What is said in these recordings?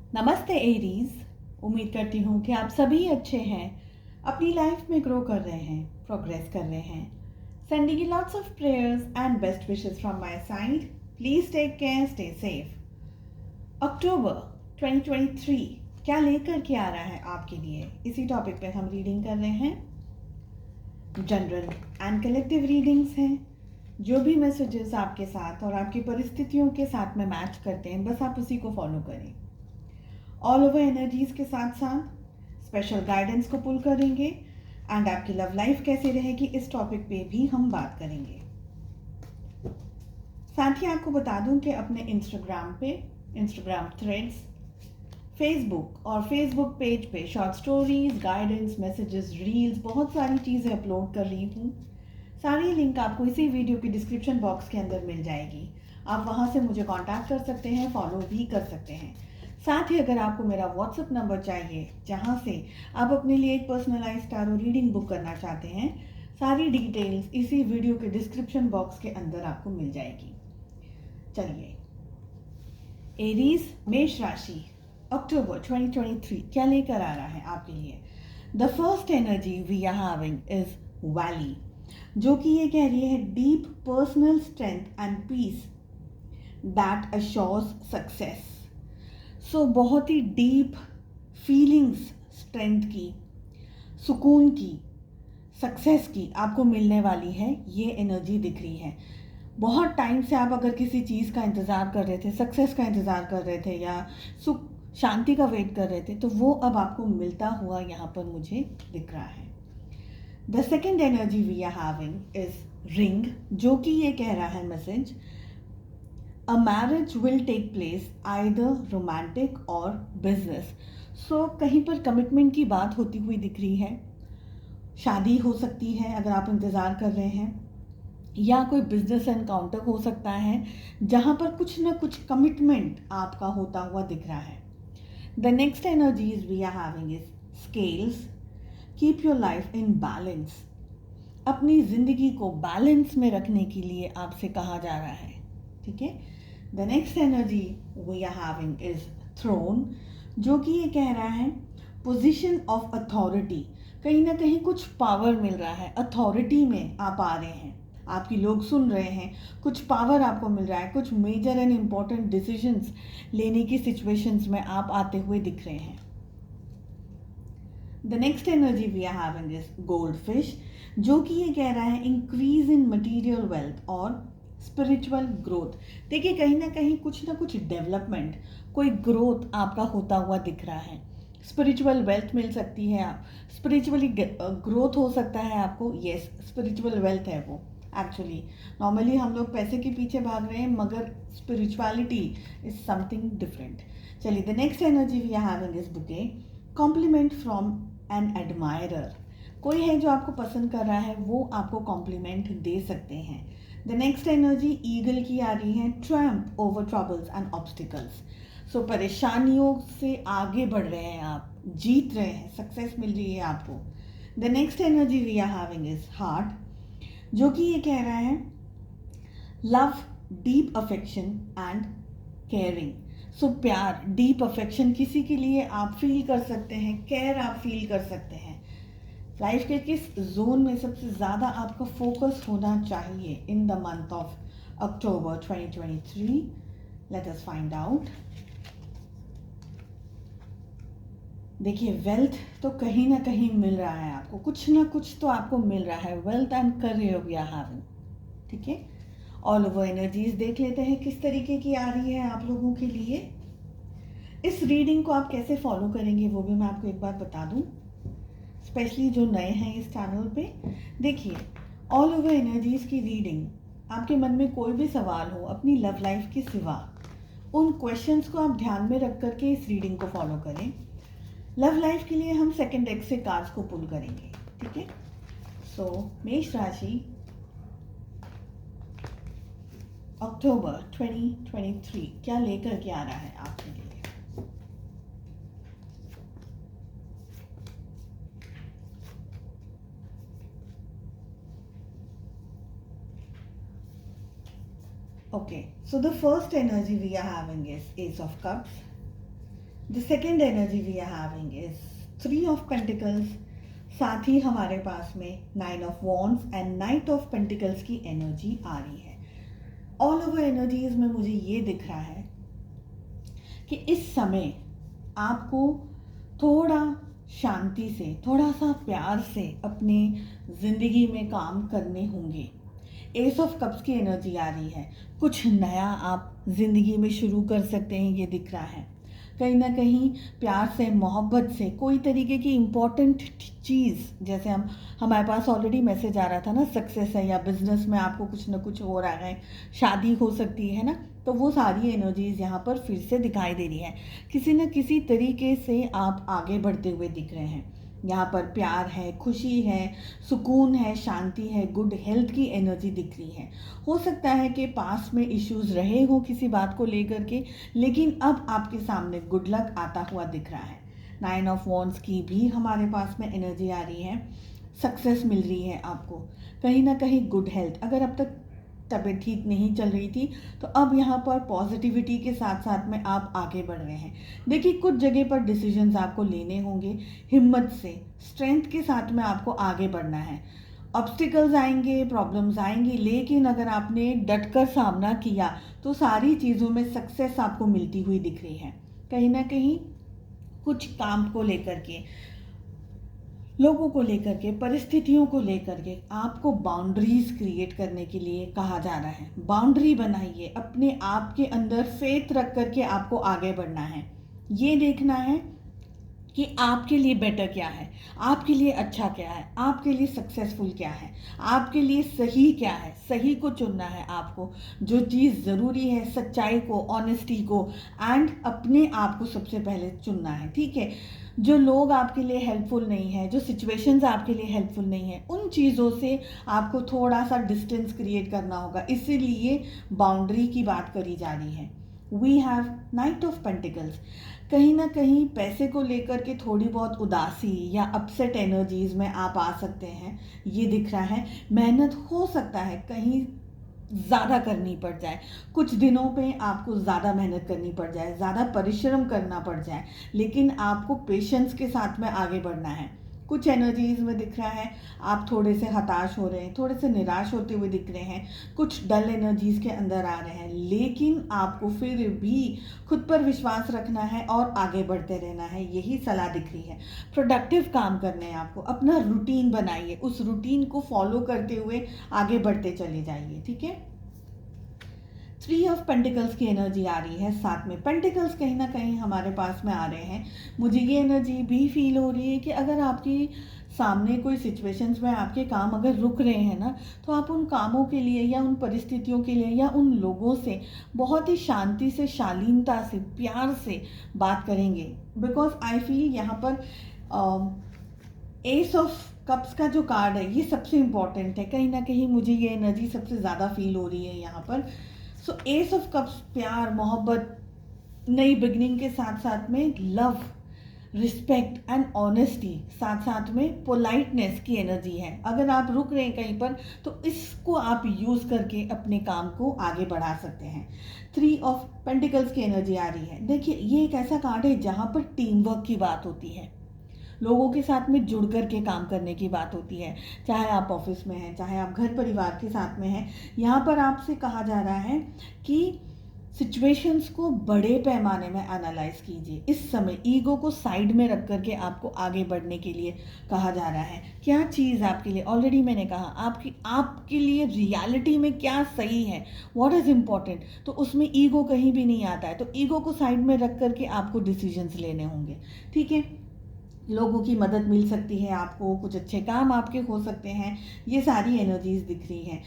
नमस्ते एरीज। उम्मीद करती हूँ कि आप सभी अच्छे हैं, अपनी लाइफ में ग्रो कर रहे हैं, प्रोग्रेस कर रहे हैं। Sending you lots of prayers and best wishes from my side. Please take care, stay safe. October 2023 क्या लेकर के आ रहा है आपके लिए, इसी टॉपिक पे हम रीडिंग कर रहे हैं। जनरल एंड कलेक्टिव रीडिंग्स हैं। जो भी मैसेजेस आपके साथ और आपकी परिस्थितियों के साथ में मैच करते हैं, बस आप उसी को फॉलो करें। ऑल ओवर एनर्जीज के साथ साथ स्पेशल गाइडेंस को पुल करेंगे एंड आपकी लव लाइफ कैसे रहेगी इस टॉपिक पे भी हम बात करेंगे। साथ ही आपको बता दूं कि अपने इंस्टाग्राम पे, इंस्टाग्राम थ्रेड्स, फेसबुक और फेसबुक पेज पे short stories, guidance, messages, reels, बहुत सारी चीज़ें अपलोड कर रही हूँ। सारी लिंक आपको इसी वीडियो की डिस्क्रिप्शन बॉक्स के अंदर मिल जाएगी। आप वहाँ से मुझे कांटेक्ट कर सकते हैं, फॉलो भी कर सकते हैं। साथ ही अगर आपको मेरा व्हाट्सएप नंबर चाहिए जहाँ से आप अपने लिए एक पर्सनलाइज टारो रीडिंग बुक करना चाहते हैं, सारी डिटेल्स इसी वीडियो के डिस्क्रिप्शन बॉक्स के अंदर आपको मिल जाएगी। चलिए, एरीज मेष राशि अक्टूबर 2023 क्या लेकर आ रहा है आपके लिए। The first energy we are having is valley, जो कि ये कह रही है deep personal strength and peace that assures success. So बहुत ही डीप फीलिंग्स, स्ट्रेंथ की, सुकून की, सक्सेस की आपको मिलने वाली है, ये एनर्जी दिख रही है। बहुत टाइम से आप अगर किसी चीज़ का इंतज़ार कर रहे थे, सक्सेस का इंतज़ार कर रहे थे या सुख शांति का वेट कर रहे थे, तो वो अब आपको मिलता हुआ यहाँ पर मुझे दिख रहा है। The second energy we are having is ring, जो कि ये कह रहा है message, a marriage will take place either romantic or business। So कहीं पर कमिटमेंट की बात होती हुई दिख रही है। शादी हो सकती है अगर आप इंतज़ार कर रहे हैं, या कोई बिजनेस एनकाउंटर हो सकता है जहाँ पर कुछ ना कुछ कमिटमेंट आपका होता हुआ दिख रहा है। The next energies we are having is scales, keep your life in balance. अपनी ज़िंदगी को बैलेंस में रखने के लिए आपसे कहा जा रहा है, ठीक है। The next energy we are having is throne, जो कि ये कह रहा है पोजीशन ऑफ अथॉरिटी। कहीं ना कहीं कुछ पावर मिल रहा है, अथॉरिटी में आप आ रहे हैं, आपकी लोग सुन रहे हैं, कुछ पावर आपको मिल रहा है, कुछ मेजर एंड इम्पॉर्टेंट डिसीजंस लेने की सिचुएशंस में आप आते हुए दिख रहे हैं। The next energy we are having is gold fish, जो कि ये कह रहा है इंक्रीज इन मटीरियल वेल्थ और स्पिरिचुअल ग्रोथ। देखिए, कहीं ना कुछ डेवलपमेंट, कोई ग्रोथ आपका होता हुआ दिख रहा है। स्पिरिचुअल वेल्थ मिल सकती है, आप स्पिरिचुअली ग्रोथ हो सकता है आपको। यस, स्पिरिचुअल वेल्थ है वो। एक्चुअली नॉर्मली हम लोग पैसे के पीछे भाग रहे हैं, मगर स्पिरिचुअलिटी इज समथिंग डिफरेंट। चलिए, the next energy we are having is bouquet, compliment from an admirer. कोई है जो आपको पसंद कर रहा है, वो आपको कॉम्प्लीमेंट दे सकते हैं। द नेक्स्ट एनर्जी ईगल की आ रही है, trump over troubles and obstacles. So परेशानियों से आगे बढ़ रहे हैं आप, जीत रहे हैं, सक्सेस मिल रही है आपको। The next energy we are having is heart, जो कि ये कह रहा है love, deep affection and caring. So प्यार, डीप अफेक्शन किसी के लिए आप फील कर सकते हैं, केयर आप फील कर सकते हैं। लाइफ के किस जोन में सबसे ज़्यादा आपका फोकस होना चाहिए in the month of October 2023? Let us find out. देखिए, वेल्थ तो कहीं ना कहीं मिल रहा है आपको, कुछ ना कुछ तो आपको मिल रहा है। Wealth and career we are having, ठीक है। ऑल ओवर एनर्जीज देख लेते हैं किस तरीके की आ रही है आप लोगों के लिए। इस रीडिंग को आप कैसे फॉलो करेंगे वो भी मैं आपको एक बार बता दूं, स्पेशली जो नए हैं इस चैनल पे। देखिए, ऑल ओवर एनर्जीज की रीडिंग, आपके मन में कोई भी सवाल हो अपनी लव लाइफ के सिवा, उन क्वेश्चंस को आप ध्यान में रख करके इस रीडिंग को फॉलो करें। लव लाइफ के लिए हम सेकंड डेक से कार्ड्स को पुल करेंगे, ठीक है। सो मेष राशि अक्टूबर 2023 क्या लेकर के आ रहा है आपके लिए। Okay, so the first energy we are having is Ace of Cups. The second energy we are having is 3 of pentacles, साथ ही हमारे पास में 9 of wands and knight of pentacles की एनर्जी आ रही है। ऑल ओवर एनर्जीज में मुझे ये दिख रहा है कि इस समय आपको थोड़ा शांति से, थोड़ा सा प्यार से अपने ज़िंदगी में काम करने होंगे। एस ऑफ कप्स की एनर्जी आ रही है, कुछ नया आप ज़िंदगी में शुरू कर सकते हैं, ये दिख रहा है। कहीं ना कहीं प्यार से, मोहब्बत से कोई तरीके की इम्पोर्टेंट चीज़, जैसे हमारे पास ऑलरेडी मैसेज आ रहा था ना, सक्सेस है या बिजनेस में आपको कुछ ना कुछ हो रहा है, शादी हो सकती है ना, तो वो सारी एनर्जीज यहाँ पर फिर से दिखाई दे रही है। किसी न किसी तरीके से आप आगे बढ़ते हुए दिख रहे हैं। यहाँ पर प्यार है, खुशी है, सुकून है, शांति है, गुड हेल्थ की एनर्जी दिख रही है। हो सकता है कि पास में इश्यूज रहे हो किसी बात को लेकर के, लेकिन अब आपके सामने गुड लक आता हुआ दिख रहा है। 9 ऑफ वॉन्ड्स की भी हमारे पास में एनर्जी आ रही है, सक्सेस मिल रही है आपको। कहीं ना कहीं गुड हेल्थ, अगर अब तक तबीयत ठीक नहीं चल रही थी तो अब यहाँ पर पॉजिटिविटी के साथ साथ में आप आगे बढ़ रहे हैं। देखिए, कुछ जगह पर डिसीजंस आपको लेने होंगे, हिम्मत से, स्ट्रेंथ के साथ में आपको आगे बढ़ना है। ऑब्स्टिकल्स आएंगे, प्रॉब्लम्स आएंगी, लेकिन अगर आपने डटकर सामना किया तो सारी चीज़ों में सक्सेस आपको मिलती हुई दिख रही है। कहीं ना कहीं कुछ काम को लेकर के, लोगों को लेकर के, परिस्थितियों को लेकर के आपको बाउंड्रीज क्रिएट करने के लिए कहा जा रहा है। बाउंड्री बनाइए, अपने आप के अंदर फेथ रख करके आपको आगे बढ़ना है। ये देखना है कि आपके लिए बेटर क्या है, आपके लिए अच्छा क्या है, आपके लिए सक्सेसफुल क्या है, आपके लिए सही क्या है। सही को चुनना है आपको, जो चीज़ ज़रूरी है, सच्चाई को, ऑनेस्टी को, एंड अपने आप को सबसे पहले चुनना है। ठीक है, जो लोग आपके लिए हेल्पफुल नहीं है, जो सिचुएशंस आपके लिए हेल्पफुल नहीं है, उन चीज़ों से आपको थोड़ा सा डिस्टेंस क्रिएट करना होगा। इसीलिए बाउंड्री की बात करी जा रही है। We have 9 of pentacles. कहीं ना कहीं पैसे को लेकर के थोड़ी बहुत उदासी या अपसेट एनर्जीज में आप आ सकते हैं, ये दिख रहा है। मेहनत हो सकता है कहीं ज़्यादा करनी पड़ जाए, कुछ दिनों पे आपको ज़्यादा मेहनत करनी पड़ जाए, ज़्यादा परिश्रम करना पड़ जाए, लेकिन आपको पेशेंस के साथ में आगे बढ़ना है। कुछ एनर्जीज में दिख रहा है आप थोड़े से हताश हो रहे हैं, थोड़े से निराश होते हुए दिख रहे हैं, कुछ डल एनर्जीज के अंदर आ रहे हैं, लेकिन आपको फिर भी खुद पर विश्वास रखना है और आगे बढ़ते रहना है, यही सलाह दिख रही है। प्रोडक्टिव काम करने हैं आपको, अपना रूटीन बनाइए, उस रूटीन को फॉलो करते हुए आगे बढ़ते चले जाइए। ठीक है, 3 ऑफ पेंटिकल्स की एनर्जी आ रही है, साथ में पेंटिकल्स कहीं ना कहीं हमारे पास में आ रहे हैं। मुझे ये एनर्जी भी फील हो रही है कि अगर आपकी सामने कोई सिचुएशंस में आपके काम अगर रुक रहे हैं ना, तो आप उन कामों के लिए या उन परिस्थितियों के लिए या उन लोगों से बहुत ही शांति से, शालीनता से, प्यार से बात करेंगे। बिकॉज आई फील यहाँ पर एस ऑफ कप्स का जो कार्ड है ये सबसे इम्पॉर्टेंट है। कहीं ना कहीं मुझे ये एनर्जी सबसे ज़्यादा फील हो रही है यहाँ पर। सो एस ऑफ कप्स प्यार, मोहब्बत, नई बिगनिंग के साथ साथ में लव, रिस्पेक्ट एंड ऑनेस्टी, साथ साथ में पोलाइटनेस की एनर्जी है। अगर आप रुक रहे हैं कहीं पर तो इसको आप यूज़ करके अपने काम को आगे बढ़ा सकते हैं। 3 ऑफ पेंटिकल्स की एनर्जी आ रही है। देखिए, ये एक ऐसा कार्ड है जहाँ पर टीम वर्क की बात होती है, लोगों के साथ में जुड़ कर के काम करने की बात होती है। चाहे आप ऑफिस में हैं, चाहे आप घर परिवार के साथ में हैं, यहाँ पर आपसे कहा जा रहा है कि सिचुएशंस को बड़े पैमाने में एनालाइज कीजिए। इस समय ईगो को साइड में रख करके आपको आगे बढ़ने के लिए कहा जा रहा है। क्या चीज़ आपके लिए, ऑलरेडी मैंने कहा, आपके लिए रियलिटी में क्या सही है, व्हाट इज़ इम्पॉर्टेंट, तो उसमें ईगो कहीं भी नहीं आता है। तो ईगो को साइड में रख करके आपको डिसीजंस लेने होंगे। ठीक है, लोगों की मदद मिल सकती है आपको, कुछ अच्छे काम आपके हो सकते हैं, ये सारी एनर्जीज दिख रही हैं।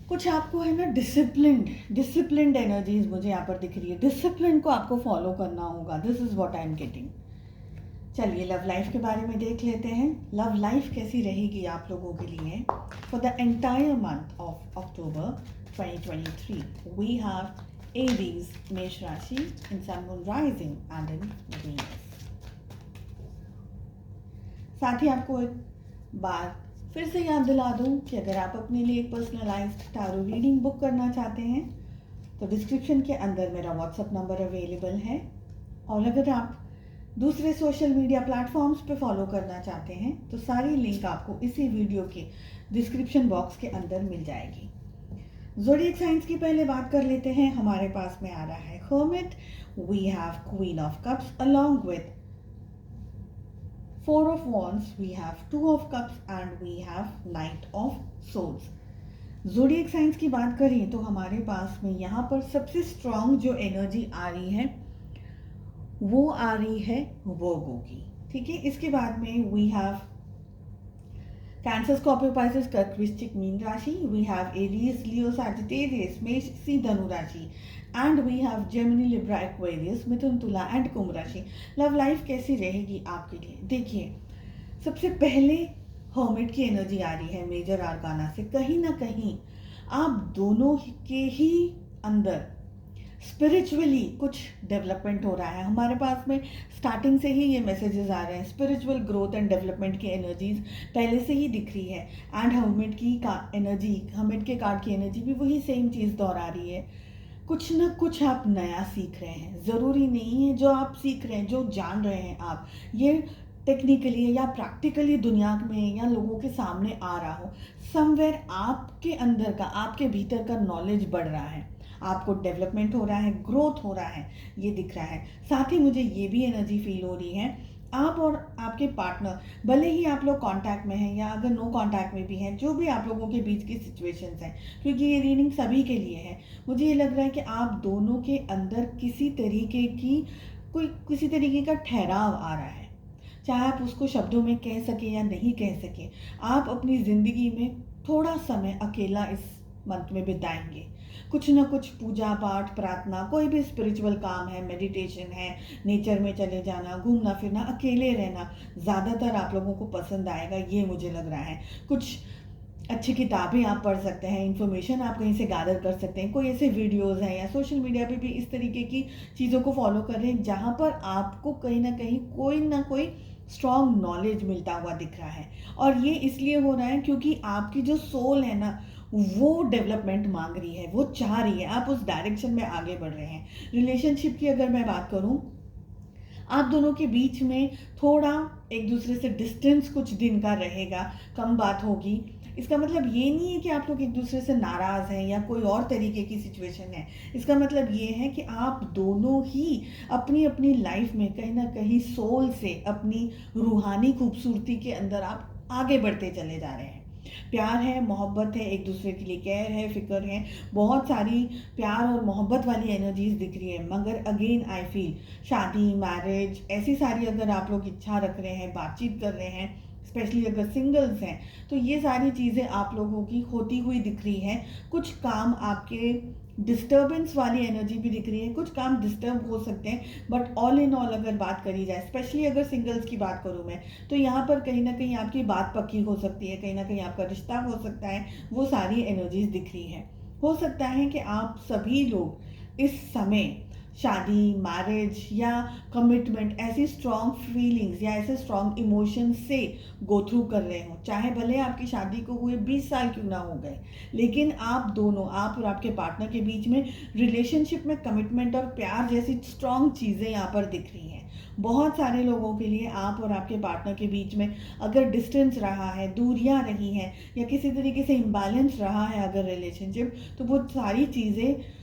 कुछ आपको है ना डिसिप्लिन्ड एनर्जीज मुझे यहाँ पर दिख रही है। डिसिप्लिन को आपको फॉलो करना होगा, this is what I am getting. चलिए लव लाइफ के बारे में देख लेते हैं। लव लाइफ कैसी रहेगी आप लोगों के लिए for the entire month of October 2023। We have Aries, मेष राशि, in sun, moon, rising and in Venus. साथ ही आपको एक बात फिर से याद दिला दूं कि अगर आप अपने लिए एक पर्सनलाइज्ड टारो रीडिंग बुक करना चाहते हैं तो डिस्क्रिप्शन के अंदर मेरा व्हाट्सअप नंबर अवेलेबल है, और अगर आप दूसरे सोशल मीडिया प्लेटफॉर्म्स पे फॉलो करना चाहते हैं तो सारी लिंक आपको इसी वीडियो के डिस्क्रिप्शन बॉक्स के अंदर मिल जाएगी। ज़ोडिएक साइंस की पहले बात कर लेते हैं। हमारे पास में आ रहा है hermit, we have queen of cups along with four of wands, we have two of cups and we have knight of souls. Zodiac science की बात करें तो हमारे पास में यहाँ पर सबसे स्ट्रॉन्ग जो एनर्जी आ रही है वो आ रही है वर्गो की। ठीक है, इसके बाद में we have Cancer, Scorpio, Pisces, कर्क, वृश्चिक, मीन राशि। We have Aries, Leo, Sagittarius, मेष, सिंह, धनु राशि। And we have Gemini, Libra, Aquarius, मिथुन, तुला एंड कुंभ राशि। लव लाइफ कैसी रहेगी आपके लिए? देखिए, सबसे पहले हर्मिट की एनर्जी आ रही है मेजर आर्काना से। कहीं ना कहीं आप दोनों के ही अंदर स्पिरिचुअली कुछ डेवलपमेंट हो रहा है। हमारे पास में स्टार्टिंग से ही ये मैसेजेस आ रहे हैं, स्पिरिचुअल ग्रोथ एंड डेवलपमेंट की एनर्जीज पहले से ही दिख रही है। एंड हर्मिट की एनर्जी, हर्मिट के कार्ड की एनर्जी भी वही सेम चीज़ दोहरा रही है। कुछ ना कुछ आप नया सीख रहे हैं। ज़रूरी नहीं है जो आप सीख रहे हैं, जो जान रहे हैं आप, ये टेक्निकली या प्रैक्टिकली दुनिया में या लोगों के सामने आ रहा हो। समवेयर आपके अंदर का, आपके भीतर का नॉलेज बढ़ रहा है, आपको डेवलपमेंट हो रहा है, ग्रोथ हो रहा है, ये दिख रहा है। साथ ही मुझे ये भी एनर्जी फील हो रही है, आप और आपके पार्टनर, भले ही आप लोग कांटेक्ट में हैं या अगर नो कांटेक्ट में भी हैं, जो भी आप लोगों के बीच की सिचुएशंस हैं, क्योंकि ये रीडिंग सभी के लिए है, मुझे ये लग रहा है कि आप दोनों के अंदर किसी तरीके का ठहराव आ रहा है। चाहे आप उसको शब्दों में कह सकें या नहीं कह सकें, आप अपनी ज़िंदगी में थोड़ा समय अकेला इस मंथ में बिताएंगे। कुछ ना कुछ पूजा पाठ, प्रार्थना, कोई भी स्पिरिचुअल काम है, मेडिटेशन है, नेचर में चले जाना, घूमना फिरना, अकेले रहना ज़्यादातर आप लोगों को पसंद आएगा, ये मुझे लग रहा है। कुछ अच्छी किताबें आप पढ़ सकते हैं, इन्फॉर्मेशन आप कहीं से गैदर कर सकते हैं, कोई ऐसे वीडियोज़ हैं या सोशल मीडिया पे भी इस तरीके की चीज़ों को फॉलो कर रहे हैं जहाँ पर आपको कहीं ना कोई स्ट्रॉन्ग नॉलेज मिलता हुआ दिख रहा है। और ये इसलिए हो रहा है क्योंकि आपकी जो सोल है ना, वो डेवलपमेंट मांग रही है, वो चाह रही है, आप उस डायरेक्शन में आगे बढ़ रहे हैं। रिलेशनशिप की अगर मैं बात करूं, आप दोनों के बीच में थोड़ा एक दूसरे से डिस्टेंस कुछ दिन का रहेगा, कम बात होगी। इसका मतलब ये नहीं है कि आप लोग एक दूसरे से नाराज़ हैं या कोई और तरीके की सिचुएशन है। इसका मतलब ये है कि आप दोनों ही अपनी अपनी लाइफ में कहीं ना कहीं सोल से, अपनी रूहानी खूबसूरती के अंदर आप आगे बढ़ते चले जा रहे हैं। प्यार है, मोहब्बत है, एक दूसरे के लिए केयर है, फिक्र है, बहुत सारी प्यार और मोहब्बत वाली एनर्जीज दिख रही है। मगर अगेन आई फील शादी, मैरिज, ऐसी सारी अगर आप लोग इच्छा रख रहे हैं, बातचीत कर रहे हैं, स्पेशली अगर सिंगल्स हैं, तो ये सारी चीज़ें आप लोगों की होती हुई दिख रही हैं। कुछ काम आपके डिस्टर्बेंस वाली एनर्जी भी दिख रही है, कुछ काम डिस्टर्ब हो सकते हैं, बट ऑल इन ऑल अगर बात करी जाए, स्पेशली अगर सिंगल्स की बात करूँ मैं, तो यहाँ पर कहीं ना कहीं आपकी बात पक्की हो सकती है, कहीं ना कहीं आपका रिश्ता हो सकता है, वो सारी एनर्जीज दिख रही हैं। हो सकता है कि आप सभी लोग इस समय शादी, मैरिज या कमिटमेंट, ऐसी स्ट्रॉन्ग फीलिंग्स या ऐसे स्ट्रॉन्ग इमोशंस से गो थ्रू कर रहे हो। चाहे भले आपकी शादी को हुए 20 साल क्यों ना हो गए, लेकिन आप दोनों, आप और आपके पार्टनर के बीच में रिलेशनशिप में कमिटमेंट और प्यार जैसी स्ट्रॉन्ग चीज़ें यहाँ पर दिख रही हैं। बहुत सारे लोगों के लिए आप और आपके पार्टनर के बीच में अगर डिस्टेंस रहा है, दूरियां रही हैं या किसी तरीके से इम्बैलेंस रहा है अगर रिलेशनशिप, तो वो सारी चीज़ें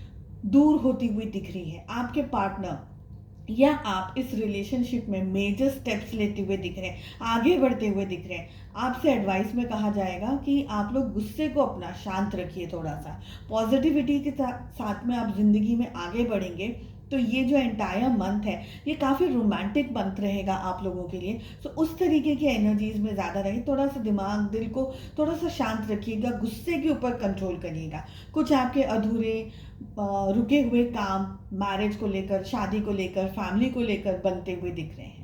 दूर होती हुई दिख रही है। आपके पार्टनर या आप इस रिलेशनशिप में मेजर स्टेप्स लेते हुए दिख रहे हैं, आगे बढ़ते हुए दिख रहे हैं। आपसे एडवाइस में कहा जाएगा कि आप लोग गुस्से को अपना शांत रखिए, थोड़ा सा पॉजिटिविटी के साथ में आप जिंदगी में आगे बढ़ेंगे तो ये जो एंटायर मंथ है ये काफ़ी रोमांटिक मंथ रहेगा आप लोगों के लिए। तो उस तरीके की एनर्जीज में ज़्यादा रहे, थोड़ा सा दिमाग, दिल को थोड़ा सा शांत रखिएगा, गुस्से के ऊपर कंट्रोल करिएगा। कुछ आपके अधूरे रुके हुए काम मैरिज को लेकर, शादी को लेकर, फैमिली को लेकर बनते हुए दिख रहे हैं।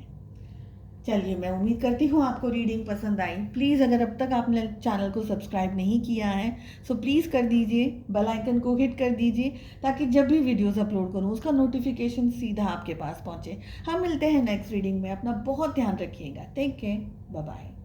चलिए, मैं उम्मीद करती हूँ आपको रीडिंग पसंद आई। प्लीज़ अगर अब तक आपने चैनल को सब्सक्राइब नहीं किया है सो प्लीज़ कर दीजिए, बेल आइकन को हिट कर दीजिए ताकि जब भी वीडियोस अपलोड करूँ उसका नोटिफिकेशन सीधा आपके पास पहुँचे। हम मिलते हैं नेक्स्ट रीडिंग में। अपना बहुत ध्यान रखिएगा। Take care, bye bye.